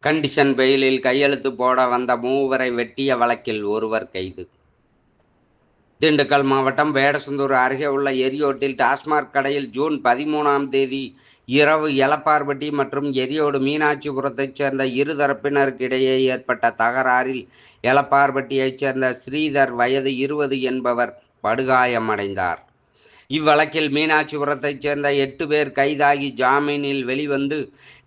Condition பெயிலில் கையெழுத்து போட வந்த மூவரை வெட்டிய வழக்கில் ஒருவர் கைது. திண்டுக்கல் மாவட்டம் வேடசந்தூர் அருகே உள்ள எரியோட்டில் டாஸ்மாக் கடையில் ஜூன் 13ஆம் தேதி இரவு எலப்பார்பட்டி மற்றும் எரியோடு மீனாட்சிபுரத்தைச் சேர்ந்த இரு தரப்பினருக்கிடையே ஏற்பட்ட தகராறில் எலப்பார்பட்டியைச் சேர்ந்த ஸ்ரீதர் வயது 20 என்பவர் படுகாயமடைந்தார். இவ்வழக்கில் மீனாட்சிபுரத்தைச் சேர்ந்த 8 பேர் கைதாகி ஜாமீனில் வெளிவந்து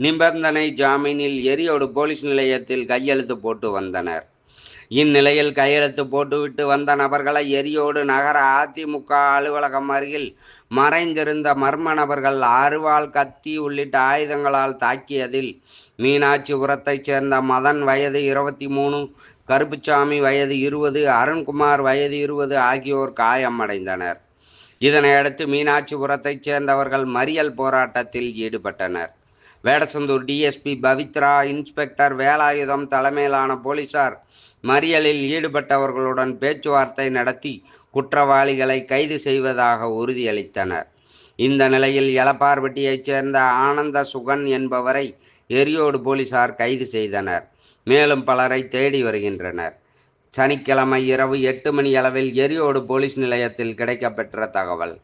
நிபந்தனை ஜாமீனில் எரியோடு போலீஸ் நிலையத்தில் கையெழுத்து போட்டு வந்தனர். இந்நிலையில் கையெழுத்து போட்டுவிட்டு வந்த நபர்களை எரியோடு நகர அதிமுக அலுவலகம் அருகில் மறைந்திருந்த மர்ம நபர்கள் அருவாள், கத்தி உள்ளிட்ட ஆயுதங்களால் தாக்கியதில் மீனாட்சிபுரத்தைச் சேர்ந்த மதன் வயது 23, கருப்புசாமி வயது 20, அருண்குமார் வயது 20 ஆகியோர் காயமடைந்தனர். இதனையடுத்து மீனாட்சிபுரத்தைச் சேர்ந்தவர்கள் மறியல் போராட்டத்தில் ஈடுபட்டனர். வேடசந்தூர் டிஎஸ்பி பவித்ரா, இன்ஸ்பெக்டர் வேலாயுதம் தலைமையிலான போலீசார் மறியலில் ஈடுபட்டவர்களுடன் பேச்சுவார்த்தை நடத்தி குற்றவாளிகளை கைது செய்வதாக உறுதியளித்தனர். இந்த நிலையில் எலப்பார்பட்டியைச் சேர்ந்த ஆனந்த சுகன் என்பவரை எரியோடு போலீசார் கைது செய்தனர். மேலும் பலரை தேடி வருகின்றனர். சனிக்கிழமை இரவு 8 மணி அளவில் எரியோடு போலீஸ் நிலையத்தில் கிடைக்கப்பெற்ற தகவல்.